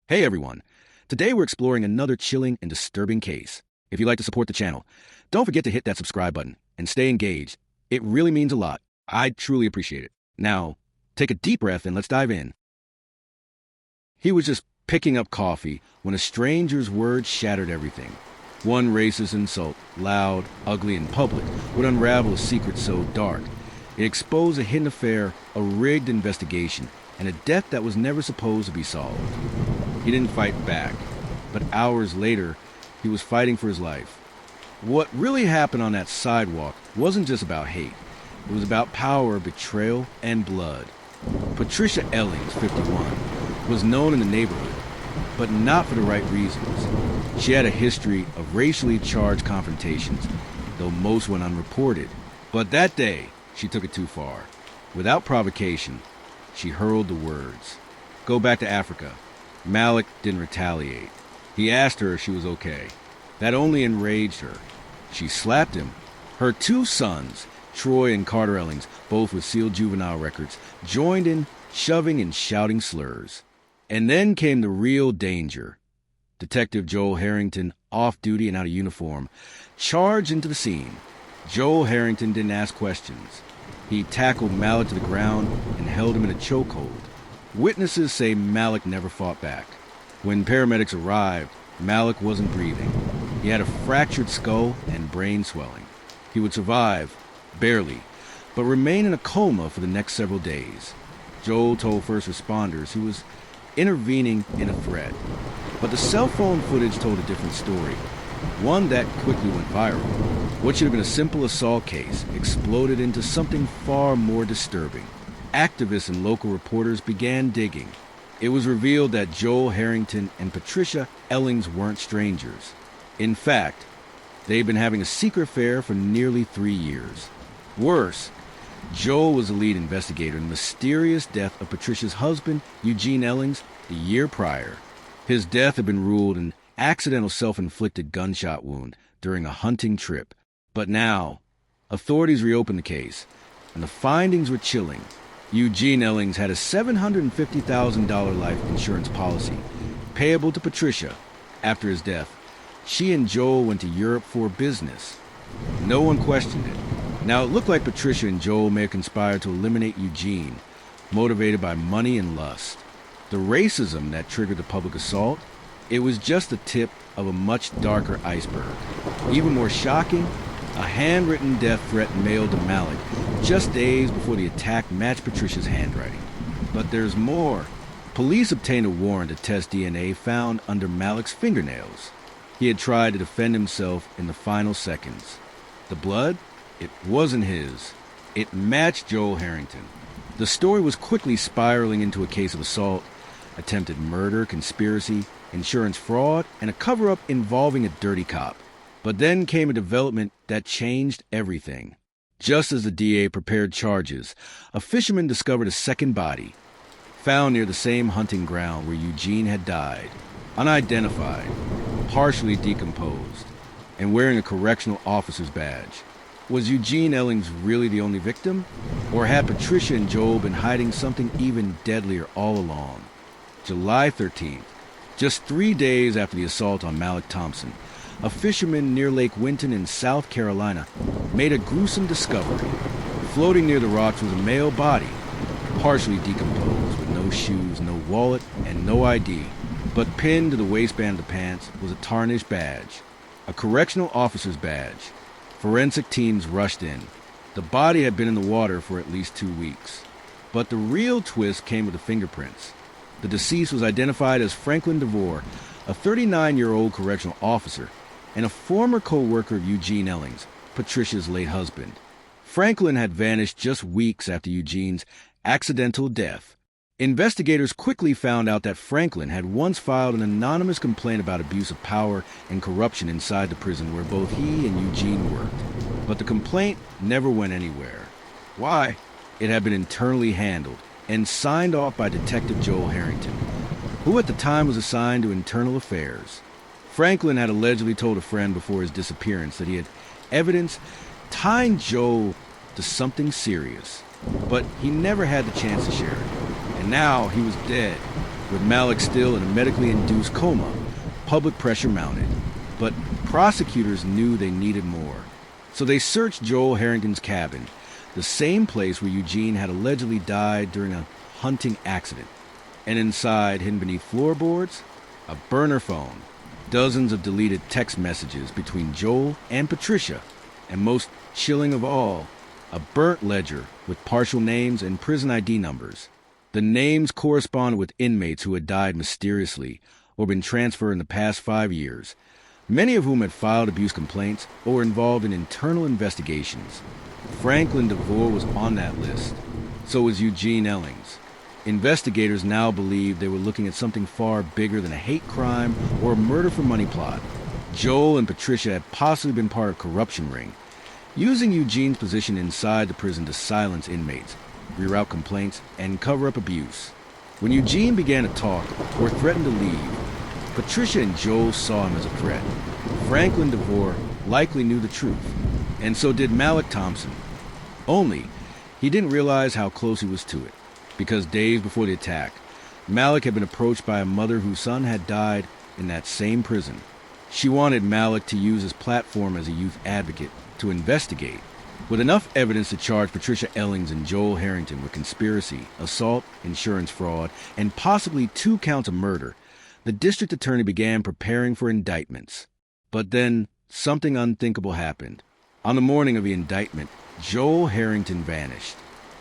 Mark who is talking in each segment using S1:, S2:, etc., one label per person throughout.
S1: Hey everyone! Today we're exploring another chilling and disturbing case. If you'd like to support the channel, don't forget to hit that subscribe button and stay engaged. It really means a lot. I truly appreciate it. Now, take a deep breath and let's dive in. He was just picking up coffee when a stranger's words shattered everything. One racist insult, loud, ugly, and public, would unravel a secret so dark. It exposed a hidden affair, a rigged investigation, and a death that was never supposed to be solved. He didn't fight back, but hours later, he was fighting for his life. What really happened on that sidewalk wasn't just about hate. It was about power, betrayal, and blood. Patricia Ellings, 51, was known in the neighborhood, but not for the right reasons. She had a history of racially charged confrontations, though most went unreported. But that day, she took it too far. Without provocation, she hurled the words, "Go back to Africa." Malik didn't retaliate. He asked her if she was okay. That only enraged her. She slapped him. Her two sons, Troy and Carter Ellings, both with sealed juvenile records, joined in shoving and shouting slurs. And then came the real danger. Detective Joel Harrington, off duty and out of uniform, charged into the scene. Joel Harrington didn't ask questions. He tackled Malik to the ground and held him in a chokehold. Witnesses say Malik never fought back. When paramedics arrived, Malik wasn't breathing. He had a fractured skull and brain swelling. He would survive, barely, but remain in a coma for the next several days. Joel told first responders he was intervening in a threat. But the cell phone footage told a different story, one that quickly went viral. What should have been a simple assault case exploded into something far more disturbing. Activists and local reporters began digging. It was revealed that Joel Harrington and Patricia Ellings weren't strangers. In fact, they'd been having a secret affair for nearly 3 years. Worse, Joel was the lead investigator in the mysterious death of Patricia's husband, Eugene Ellings, the year prior. His death had been ruled an accidental self-inflicted gunshot wound during a hunting trip. But now, authorities reopened the case, and the findings were chilling. Eugene Ellings had a $750,000 life insurance policy, payable to Patricia. After his death, she and Joel went to Europe for business. No one questioned it. Now, it looked like Patricia and Joel may have conspired to eliminate Eugene, motivated by money and lust. The racism that triggered the public assault, it was just the tip of a much darker iceberg. Even more shocking, a handwritten death threat mailed to Malik just days before the attack matched Patricia's handwriting. But there's more. Police obtained a warrant to test DNA found under Malik's fingernails. He had tried to defend himself in the final seconds. The blood? It wasn't his. It matched Joel Harrington. The story was quickly spiraling into a case of assault, attempted murder, conspiracy, insurance fraud, and a cover-up involving a dirty cop. But then came a development that changed everything. Just as the DA prepared charges, a fisherman discovered a second body, found near the same hunting ground where Eugene had died, unidentified, partially decomposed, and wearing a correctional officer's badge. Was Eugene Ellings really the only victim? Or had Patricia and Joel been hiding something even deadlier all along? July 13th, just 3 days after the assault on Malik Thompson, a fisherman near Lake Winton in South Carolina made a gruesome discovery. Floating near the rocks was a male body, partially decomposed, with no shoes, no wallet, and no ID. But pinned to the waistband of the pants was a tarnished badge, a correctional officer's badge. Forensic teams rushed in. The body had been in the water for at least 2 weeks. But the real twist came with the fingerprints. The deceased was identified as Franklin DeVore, a 39-year-old correctional officer, and a former co-worker of Eugene Ellings, Patricia's late husband. Franklin had vanished just weeks after Eugene's accidental death. Investigators quickly found out that Franklin had once filed an anonymous complaint about abuse of power and corruption inside the prison where both he and Eugene worked. But the complaint never went anywhere. Why? It had been internally handled and signed off by Detective Joel Harrington, who at the time was assigned to internal affairs. Franklin had allegedly told a friend before his disappearance that he had evidence tying Joel to something serious, but he never had the chance to share it. And now he was dead, with Malik still in a medically induced coma. Public pressure mounted, but prosecutors knew they needed more. So they searched Joel Harrington's cabin, the same place where Eugene had allegedly died during a hunting accident. And inside, hidden beneath floorboards, a burner phone, dozens of deleted text messages between Joel and Patricia, and most chilling of all, a burnt ledger with partial names and prison ID numbers. The names corresponded with inmates who had died mysteriously or been transferred in the past 5 years, many of whom had filed abuse complaints or were involved in internal investigations. Franklin DeVore was on that list. So was Eugene Ellings. Investigators now believed they were looking at something far bigger than a hate crime or a murder-for-money plot. Joel and Patricia had possibly been part of a corruption ring, using Eugene's position inside the prison to silence inmates, reroute complaints, and cover up abuse. When Eugene began to talk or threatened to leave, Patricia and Joel saw him as a threat. Franklin DeVore likely knew the truth, and so did Malik Thompson. Only, he didn't realize how close he was to it, because days before the attack, Malik had been approached by a mother whose son had died in that same prison. She wanted Malik to use his platform as a youth advocate to investigate, with enough evidence to charge Patricia Ellings and Joel Harrington with conspiracy, assault, insurance fraud, and possibly 2 counts of murder. The district attorney began preparing for indictments. But then, something unthinkable happened. On the morning of the indictment, Joel Harrington vanished.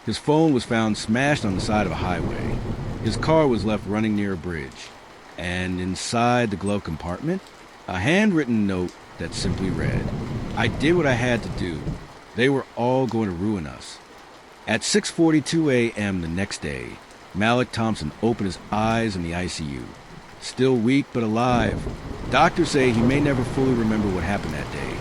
S1: His phone was found smashed on the side of a highway. His car was left running near a bridge. And inside the glove compartment, a handwritten note that simply read, "I did what I had to do. They were all going to ruin us." At 6:42 a.m. the next day, Malik Thompson opened his eyes in the ICU. Still weak but alive. Doctors say he may never fully remember what happened that day.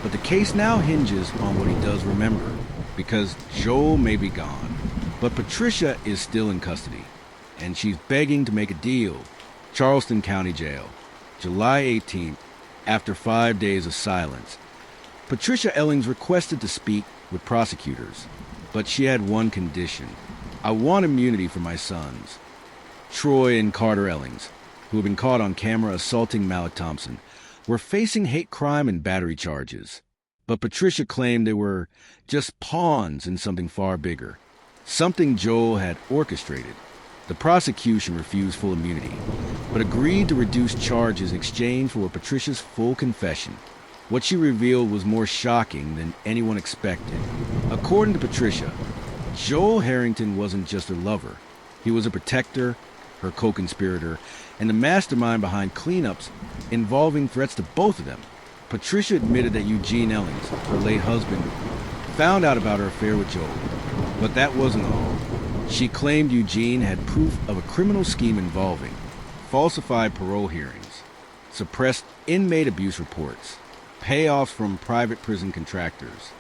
S1: But the case now hinges on what he does remember, because Joel may be gone, but Patricia is still in custody, and she's begging to make a deal. Charleston County Jail, July 18th, after 5 days of silence. Patricia Ellings requested to speak with prosecutors, but she had one condition. "I want immunity for my sons." Troy and Carter Ellings, who had been caught on camera assaulting Malik Thompson, were facing hate crime and battery charges. But Patricia claimed they were just pawns in something far bigger, something Joel had orchestrated. The prosecution refused full immunity, but agreed to reduce charges in exchange for Patricia's full confession. What she revealed was more shocking than anyone expected. According to Patricia, Joel Harrington wasn't just her lover. He was a protector, her co-conspirator, and the mastermind behind cleanups involving threats to both of them. Patricia admitted that Eugene Ellings, her late husband, found out about her affair with Joel. But that wasn't all. She claimed Eugene had proof of a criminal scheme involving falsified parole hearings, suppressed inmate abuse reports, payoffs from private prison contractors.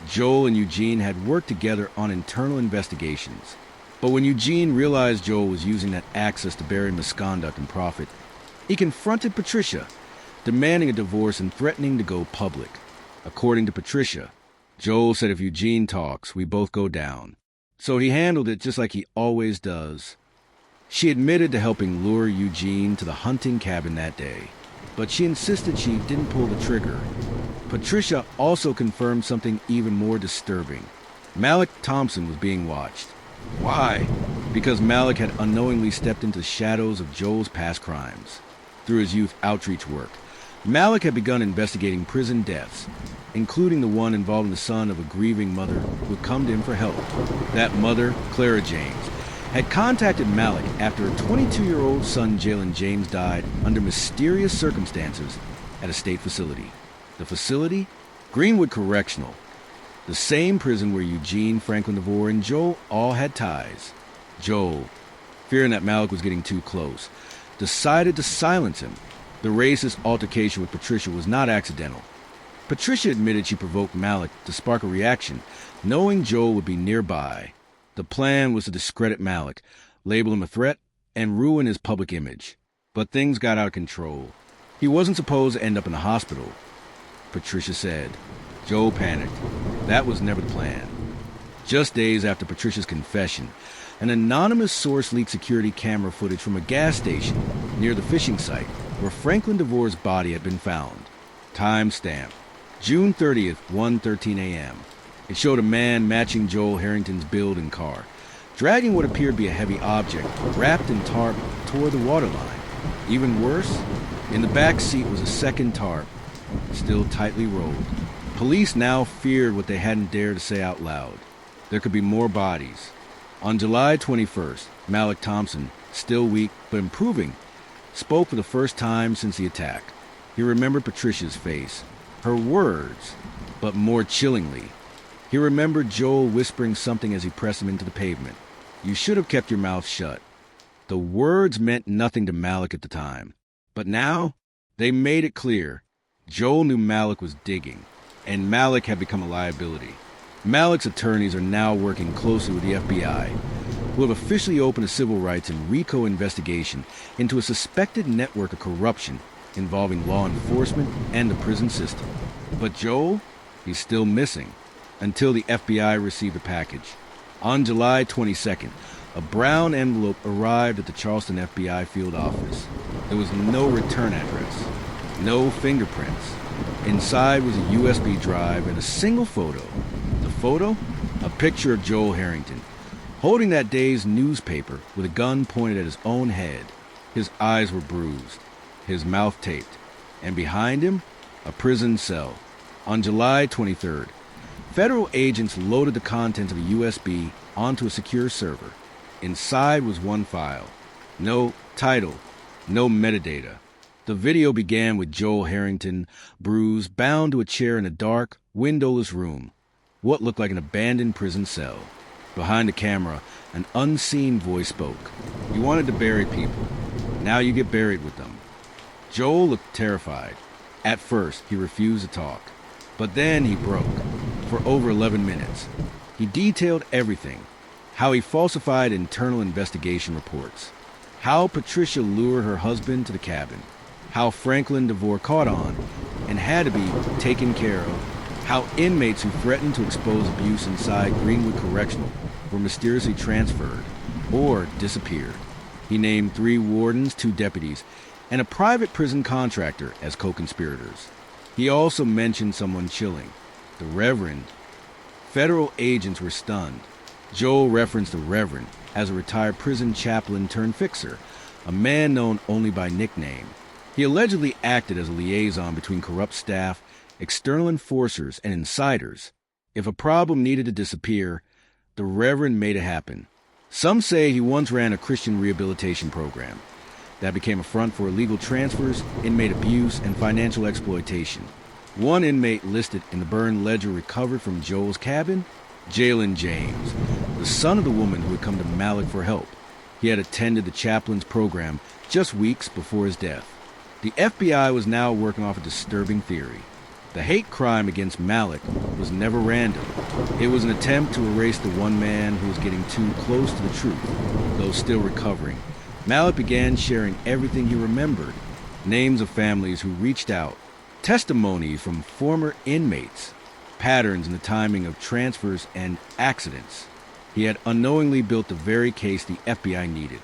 S1: Joel and Eugene had worked together on internal investigations. But when Eugene realized Joel was using that access to bury misconduct and profit, he confronted Patricia, demanding a divorce and threatening to go public. According to Patricia, Joel said if Eugene talks, we both go down. So he handled it just like he always does. She admitted to helping lure Eugene to the hunting cabin that day, but she insisted she didn't pull the trigger. Patricia also confirmed something even more disturbing. Malik Thompson was being watched. Why? Because Malik had unknowingly stepped into the shadows of Joel's past crimes. Through his youth outreach work, Malik had begun investigating prison deaths, including the one involving the son of a grieving mother who had come to him for help. That mother, Clara James, had contacted Malik after her 22-year-old son Jalen James died under mysterious circumstances at a state facility. The facility? Greenwood Correctional, the same prison where Eugene, Franklin DeVore, and Joel all had ties. Joel, fearing that Malik was getting too close, decided to silence him. The racist altercation with Patricia was not accidental. Patricia admitted she provoked Malik to spark a reaction, knowing Joel would be nearby. The plan was to discredit Malik, label him a threat, and ruin his public image. But things got out of control. He wasn't supposed to end up in the hospital, Patricia said. Joel panicked. That was never the plan. Just days after Patricia's confession, An anonymous source leaked security camera footage from a gas station near the fishing site where Franklin DeVore's body had been found. Timestamp: June 30th, 1:13 a.m. It showed a man matching Joel Harrington's build and car, dragging what appeared to be a heavy object wrapped in tarp toward the waterline. Even worse, in the back seat was a second tarp, still tightly rolled. Police now feared what they hadn't dared to say out loud. There could be more bodies. On July 21st, Malik Thompson, still weak but improving, spoke for the first time since the attack. He remembered Patricia's face, her words, but more chillingly, he remembered Joel whispering something as he pressed him into the pavement. "You should have kept your mouth shut." The words meant nothing to Malik at the time, but now they made it clear. Joel knew Malik was digging, and Malik had become a liability. Malik's attorneys are now working closely with the FBI, who have officially opened a civil rights and RICO investigation into a suspected network of corruption involving law enforcement and the prison system. But Joel, he's still missing, until the FBI received a package. On July 22nd, a brown envelope arrived at the Charleston FBI field office. There was no return address, no fingerprints. Inside was a USB drive and a single photo. The photo? A picture of Joel Harrington, holding that day's newspaper with a gun pointed at his own head. His eyes were bruised, his mouth taped, and behind him, a prison cell. On July 23rd, federal agents loaded the contents of a USB onto a secure server. Inside was one file. No title, no metadata. The video began with Joel Harrington, bruised, bound to a chair in a dark, windowless room, what looked like an abandoned prison cell. Behind the camera, an unseen voice spoke. "You wanted to bury people. Now you get buried with them." Joel looked terrified. At first, he refused to talk. But then he broke. For over 11 minutes, he detailed everything. How he falsified internal investigation reports. How Patricia lured her husband to the cabin. How Franklin DeVore caught on and had to be taken care of. How inmates who threatened to expose abuse inside Greenwood Correctional were mysteriously transferred or disappeared. He named 3 wardens, 2 deputies, and a private prison contractor as co-conspirators. He also mentioned someone chilling, the Reverend. Federal agents were stunned. Joel referenced the Reverend as a retired prison chaplain turned fixer, a man known only by nickname. He allegedly acted as a liaison between corrupt staff, external enforcers, and insiders. If a problem needed to disappear, the Reverend made it happen. Some say he once ran a Christian rehabilitation program that became a front for illegal transfers, inmate abuse, and financial exploitation. One inmate listed in the burned ledger recovered from Joel's cabin, Jalen James, the son of the woman who had come to Malik for help. He had attended the chaplain's program just weeks before his death. The FBI was now working off a disturbing theory. The hate crime against Malik was never random. It was an attempt to erase the one man who was getting too close to the truth. Though still recovering, Malik began sharing everything he remembered. Names of families who reached out, testimonies from former inmates, patterns in the timing of transfers and accidents. He had unknowingly built the very case the FBI needed.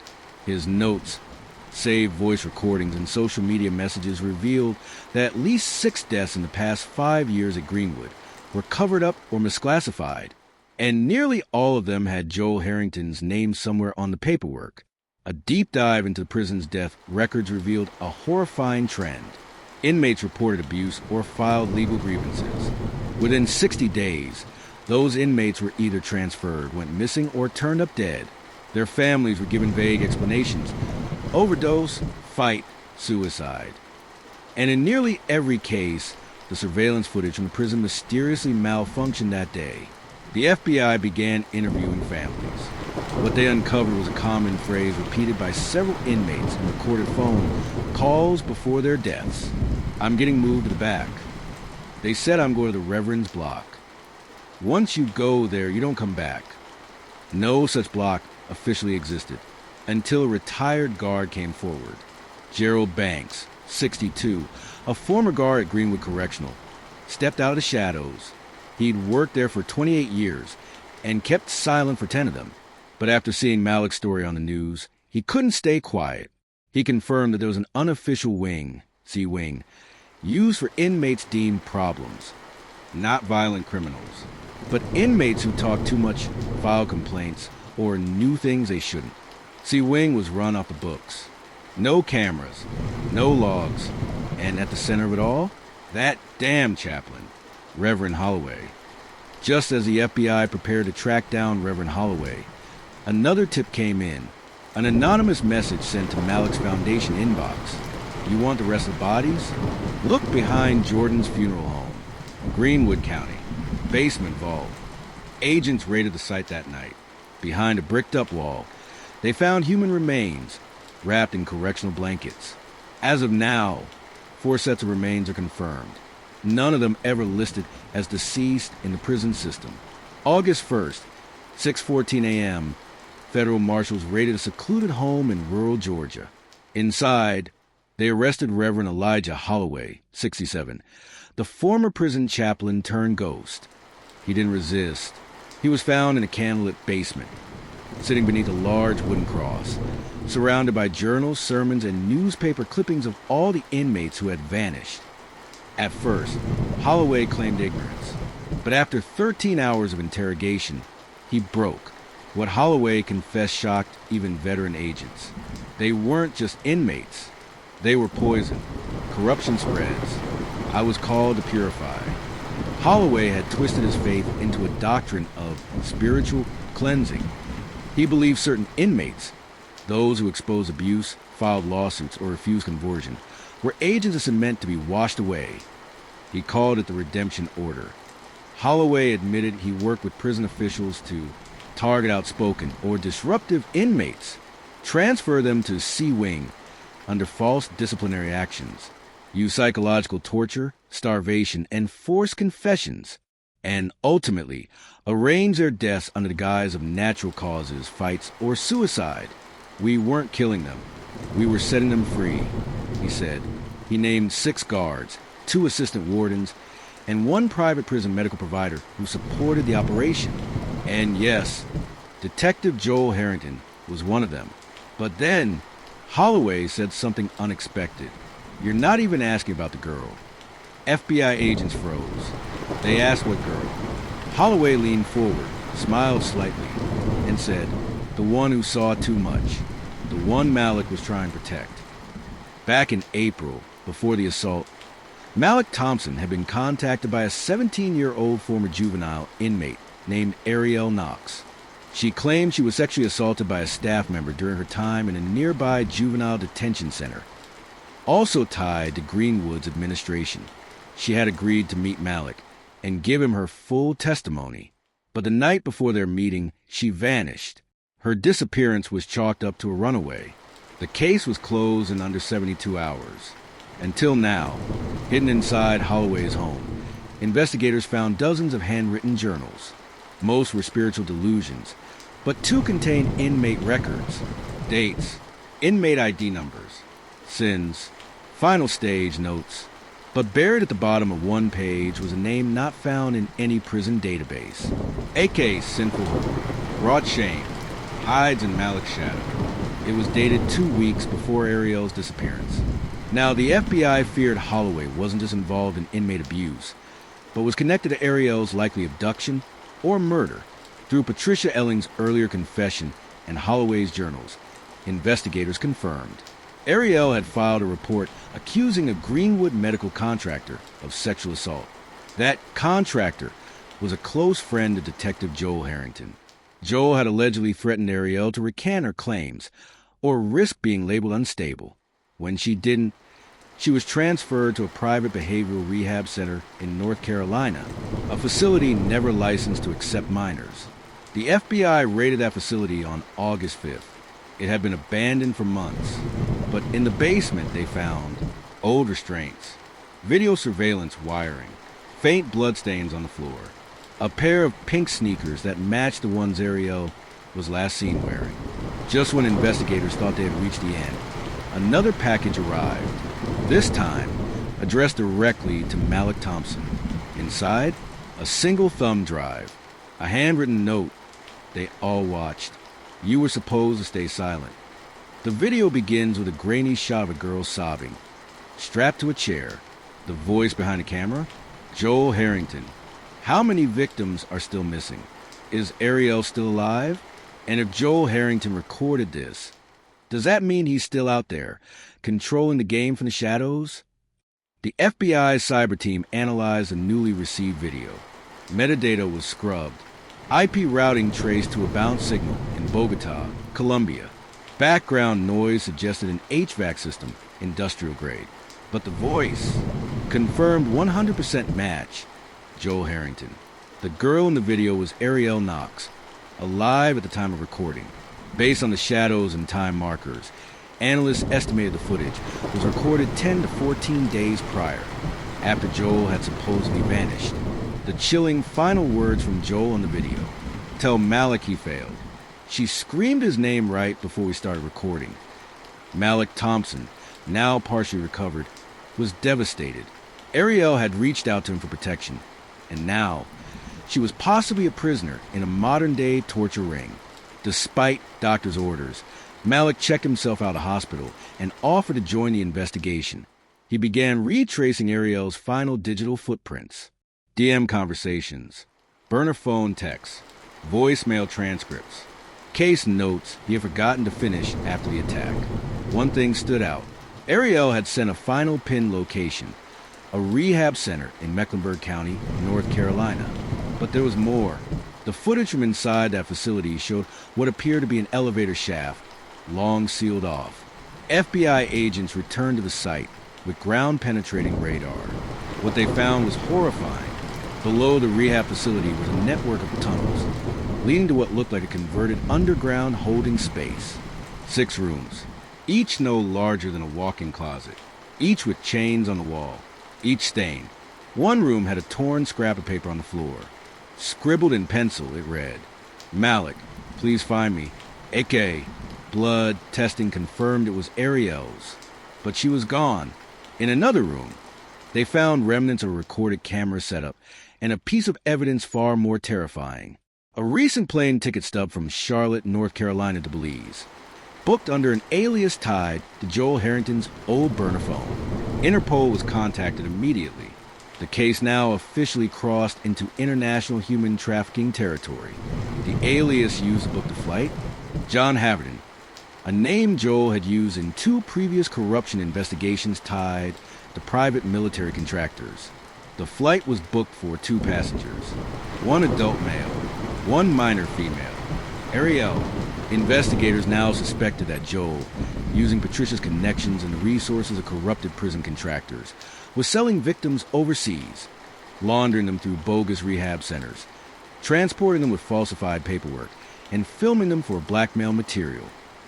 S1: His notes, saved voice recordings, and social media messages revealed that at least 6 deaths in the past 5 years at Greenwood were covered up or misclassified, and nearly all of them had Joel Harrington's name somewhere on the paperwork. A deep dive into the prison's death records revealed a horrifying trend. Inmates reported abuse or filed legal grievances. Within 60 days, those inmates were either transferred, went missing, or turned up dead. Their families were given vague explanations: overdose, fight, suicide. And in nearly every case, the surveillance footage from the prison mysteriously malfunctioned that day. The FBI began interviewing families. What they uncovered was a common phrase repeated by several inmates in recorded phone calls before their deaths. "I'm getting moved to the back. They said I'm going to the Reverend's block. Once you go there, you don't come back." No such block officially existed until a retired guard came forward. Gerald Banks, 62, a former guard at Greenwood Correctional, stepped out of the shadows. He'd worked there for 28 years and kept silent for 10 of them. But after seeing Malik's story on the news, he couldn't stay quiet. He confirmed that there was an unofficial wing, C-Wing, used for inmates deemed problems, not violent criminals, but inmates who talked too much, filed complaints, or knew things they shouldn't. C-Wing was run off the books. No cameras, no logs, and at the center of it all, that damn chaplain, Reverend Holloway. Just as the FBI prepared to track down Reverend Holloway, another tip came in. An anonymous message sent to Malik's Foundation inbox. You want the rest of the bodies? Look behind Jordan's funeral home, Greenwood County, basement vault. Agents raided the site that night. Behind a bricked-up wall, they found human remains wrapped in correctional blankets. As of now, 4 sets of remains are confirmed. None of them ever listed as deceased in the prison system. August 1st, 6:14 a.m., federal marshals raided a secluded home in rural Georgia. Inside, they arrested Reverend Elijah Holloway, 67, the former prison chaplain turned ghost. He didn't resist. He was found in a candlelit basement, sitting beneath a large wooden cross, surrounded by journals, sermons, and newspaper clippings of all the inmates who had vanished. At first, Holloway claimed ignorance, but after 13 hours of interrogation, he broke. What Holloway confessed shocked even veteran agents. They weren't just inmates. They were poison. Corruption spreads. I was called to purify. Holloway had twisted his faith into a doctrine of spiritual cleansing. He believed certain inmates, those who exposed abuse, filed lawsuits, or refused conversion, were agents of cement to be washed away. He called it the redemption order. Holloway admitted he worked with prison officials to target outspoken or disruptive inmates, transfer them to C-Wing under false disciplinary actions, use psychological torture, starvation, and forced confessions, and ultimately arrange their deaths under the guise of natural causes, fights, or suicide. We weren't killing them. We were setting them free, he said. He named 6 guards, 2 assistant wardens, and 1 private prison medical provider who supported the operation. And yes, Detective Joel Harrington was one of them. But then, Holloway said something unexpected. You're not even asking about the girl. FBI agents froze. They asked what girl. Holloway leaned forward, smiled slightly, and said, the one who saw too much. The one Malik was trying to protect. Back in April, before the assault, Malik Thompson had been contacted by a 17-year-old former juvenile inmate named Ariel Knox. She claimed she was sexually assaulted by a staff member during her time in a nearby juvenile detention center. Also tied to Greenwood's administration, she had agreed to meet Malik and give him her full testimony. But the night before their meeting, she vanished. Her disappearance was chalked up to a runaway. The case was closed in under 72 hours. Until now, hidden inside Holloway's home, investigators found dozens of handwritten journals. Most were spiritual delusions, but 2 contained inmate records, dates, inmate ID numbers, sins, final stage notes. But buried at the bottom of one page was a name not found in any prison database. A.K. Sinful Hope, brought shame, hides in Malik's shadow. It was dated 2 weeks before Ariel's disappearance. Now, the FBI feared Holloway wasn't just involved in inmate abuse, but was connected to Ariel's likely abduction or murder. Through Patricia Elling's earlier confession and Holloway's journals, investigators confirmed Ariel had filed a report accusing a Greenwood medical contractor of sexual assault. That contractor was a close friend of Detective Joel Harrington. Joel had allegedly threatened Ariel to recant her claims or risk being labeled unstable. When she didn't, she was transferred to a private behavioral rehab center in North Carolina, a facility never licensed to accept minors. The FBI raided that facility on August 5th. It had been abandoned for months, but in the basement they found old restraints, video surveillance wiring, faint bloodstains on the floor, a pair of pink sneakers that matched the ones Ariel was last seen wearing. Just when investigators thought they had reached the end, another package arrived, this time addressed directly to Malik Thompson. Inside, a single thumb drive, a handwritten note. They all watched. You were supposed to stay silent. The video begins with a grainy shot of a girl sobbing, strapped to a chair. The voice behind the camera? Joel Harrington. How many victims are still missing? Is Ariel still alive? And if Joel Harrington recorded this, does that mean he's still out there, controlling the game from the shadows? The FBI's cyber team analyzed the newly received video. Metadata was scrubbed. IP routing traced to a bound signal in Bogota, Colombia. Background noise suggested an HVAC system, industrial grade. But the voice confirmed 100% match. Joel Harrington. The girl in the video was Ariel Knox, alive at the time of recording. Based on the shadows and time markers, analysts estimated the footage was recorded 10 to 14 days prior, after Joel had supposedly vanished. The chilling final words from Joel in the video: "Tell Malik he failed." She screamed his name right before we started recording. Malik Thompson, now partially recovered, was devastated. Ariel had reached out to him for protection, and now she was possibly a prisoner in a modern-day torture ring. Despite doctor's orders, Malik checked himself out of hospital and offered to join the investigation. He began retracing Ariel's final digital footprints. DM conversations, burner phone texts, voicemail transcripts, case notes he had forgotten to finish after the attack. One thing stood out. Ariel had sent a final pin location, a rehab center in Mecklenburg County, North Carolina. But there was more. The footage from inside that facility showed what appeared to be an elevator shaft, long sealed off. FBI agents returned to the site with ground-penetrating radar. What they found was horrifying. Below the rehab facility was a network of tunnels, leading to what looked like a converted underground holding space. 6 rooms, each no larger than a walk-in closet, each with chains on the wall, each stained. One room had a torn scrap of paper on the floor. Scribbled in pencil, it read, "Malik, please find me. AK." Blood testing confirmed it was Ariel's, but she was gone. In another room, they found remnants of a recorded camera setup and a piece of evidence far more terrifying. A recent plane ticket stub from Charlotte, North Carolina to Belize, booked under an alias tied to Joel Harrington's old burner phone. Interpol was contacted immediately. The case now officially crossed into international human trafficking territory. The alias used to book the flight? John Haverton, a name Joel had used in 2 previous corruption investigations tied to private military contractors. The flight was booked for 2 passengers, 1 adult male, 1 minor female. Ariel. Investigators now suspected that Joel, using Patricia's connections and the resources of corrupted prison contractors, was selling victims overseas, laundering them through bogus rehab centers, transporting them with falsified paperwork, and filming them for blackmail material.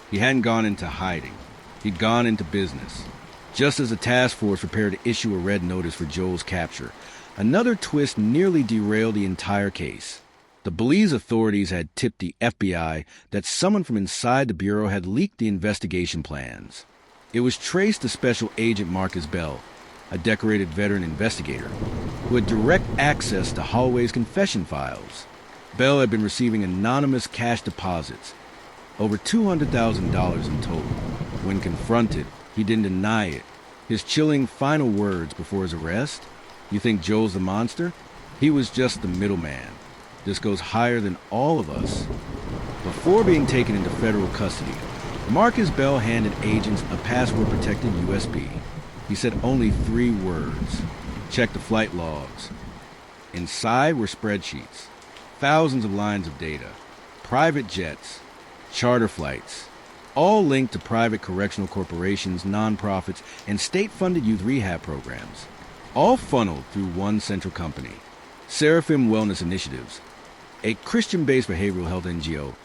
S1: He hadn't gone into hiding. He'd gone into business. Just as the task force prepared to issue a red notice for Joel's capture, another twist nearly derailed the entire case. The Belize authorities had tipped the FBI that someone from inside the Bureau had leaked the investigation plans. It was traced to Special Agent Marcus Bell, a decorated veteran investigator, who had direct access to Holloway's confession files. Bell had been receiving anonymous cash deposits, over $200,000 in total. When confronted, he didn't deny it. His chilling final words before his arrest: "You think Joel's the monster? He was just the middleman. This goes higher than all of us." Before being taken into federal custody, Marcus Bell handed agents a password-protected USB. He said only 3 words: "Check the flight logs." Inside were spreadsheets, thousands of lines of data, private jets, charter flights, all linked to private correctional corporations, nonprofits, and state-funded youth rehab programs, all funneled through one central company, Seraphim Wellness Initiatives, a Christian-based behavioral health NGO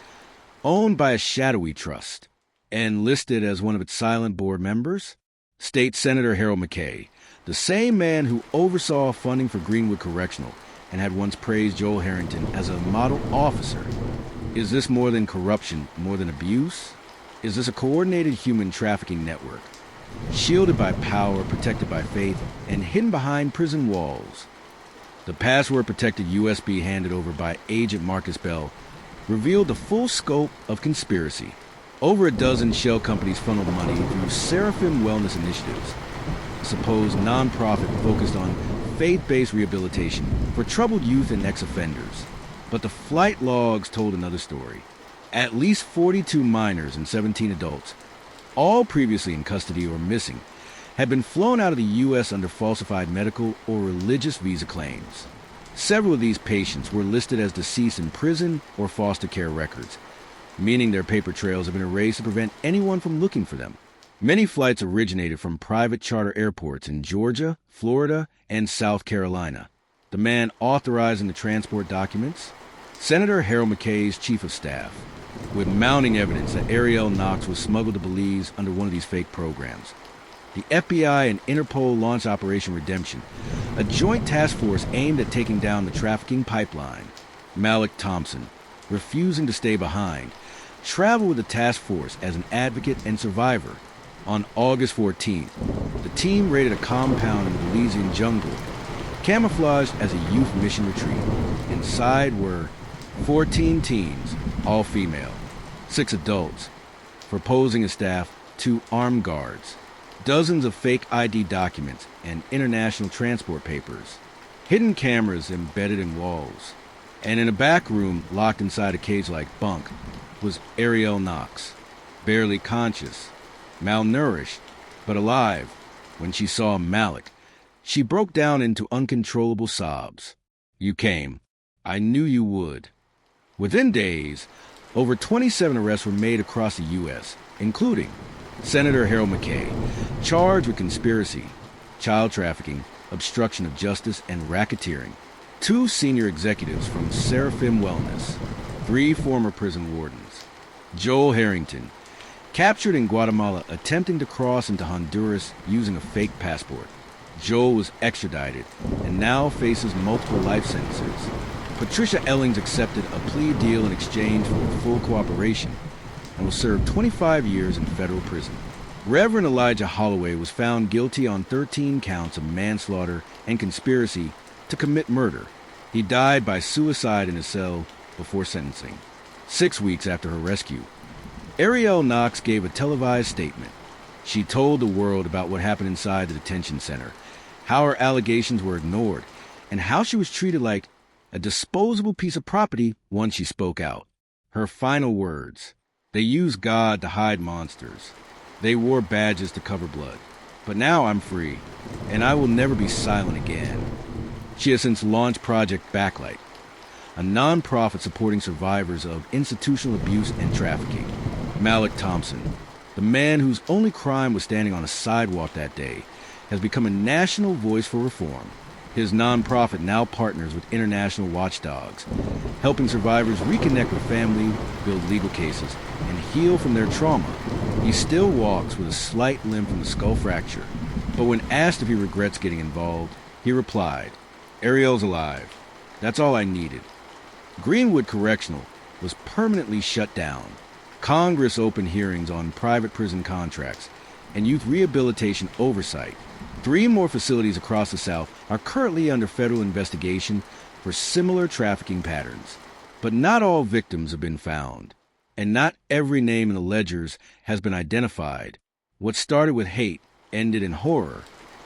S1: owned by a shadowy trust and listed as one of its silent board members, State Senator Harold McKay, the same man who oversaw funding for Greenwood Correctional and had once praised Joel Harrington as a model officer. Is this more than corruption, more than abuse? Is this a coordinated human trafficking network, shielded by power, protected by faith, and hidden behind prison walls? The password-protected USB handed over by Agent Marcus Bell revealed the full scope of conspiracy. Over a dozen shell companies funneled money through Seraphim Wellness Initiatives, a supposed nonprofit focused on faith-based rehabilitation for troubled youth and ex-offenders. But the flight logs told another story. At least 42 minors and 17 adults, all previously in custody or missing, had been flown out of the U.S. under falsified medical or religious visa claims. Several of these patients were listed as deceased in prison or foster care records, meaning their paper trails have been erased to prevent anyone from looking for them. Many flights originated from private charter airports in Georgia, Florida, and South Carolina. The man authorizing the transport documents? Senator Harold McKay's chief of staff, with mounting evidence that Ariel Knox was smuggled to Belize under one of these fake programs. The FBI and Interpol launched Operation Redemption, a joint task force aimed at taking down the trafficking pipeline. Malik Thompson, refusing to stay behind, traveled with the task force as an advocate and survivor. On August 14th, the team raided a compound in the Belizean jungle, camouflaged as a youth mission retreat. Inside were 14 teens, all female, 6 adults. For posing as staff, 2 armed guards, dozens of fake ID documents, and international transport papers. Hidden cameras embedded in walls. And in a back room, locked inside a cage-like bunk, was Ariel Knox, barely conscious, malnourished, but alive. When she saw Malik, she broke down into uncontrollable sobs. "You came. I knew you would." Within days, over 27 arrests were made across the U.S., including Senator Harold McKay, charged with conspiracy, child trafficking, obstruction of justice, and racketeering. 2 senior executives from Seraphim Wellness, 3 former prison wardens. Joel Harrington, captured in Guatemala attempting to cross into Honduras using a fake passport. Joel was extradited and now faces multiple life sentences. Patricia Ellings accepted a plea deal in exchange for full cooperation and will serve 25 years in federal prison. Reverend Elijah Holloway was found guilty on 13 counts of manslaughter and conspiracy to commit murder. He died by suicide in a cell before sentencing. 6 weeks after her rescue, Ariel Knox gave a televised statement. She told the world about what happened inside the detention center, how her allegations were ignored, and how she was treated like a disposable piece of property once she spoke out. Her final words: "They used God to hide monsters. They wore badges to cover blood. But now I'm free, and I will never be silent again." She has since launched Project Backlight, a non-profit supporting survivors of institutional abuse and trafficking. Malik Thompson, the man whose only crime was standing on a sidewalk that day, has become a national voice for reform. His nonprofit now partners with international watchdogs, helping survivors reconnect with family, build legal cases, and heal from their trauma. He still walks with a slight limp from the skull fracture, but when asked if he regrets getting involved, he replied, "Ariel's alive. That's all I needed." Greenwood Correctional was permanently shut down. Congress opened hearings on private prison contracts and youth rehabilitation oversight. 3 more facilities across the South are currently under federal investigation for similar trafficking patterns. But not all victims have been found, and not every name in the ledgers has been identified. What started with hate ended in horror.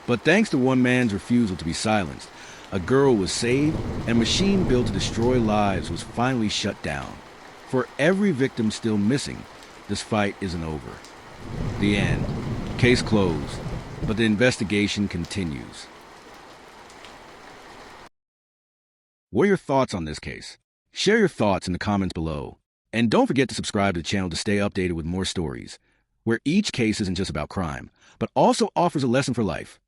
S1: But thanks to one man's refusal to be silenced, a girl was saved, and a machine built to destroy lives was finally shut down. For every victim still missing, this fight isn't over. The end. Case closed, but the investigation continues. What are your thoughts on this case? Share your thoughts in the comments below. And don't forget to subscribe to the channel to stay updated with more stories, where each case isn't just about crime, but also offers a lesson for life.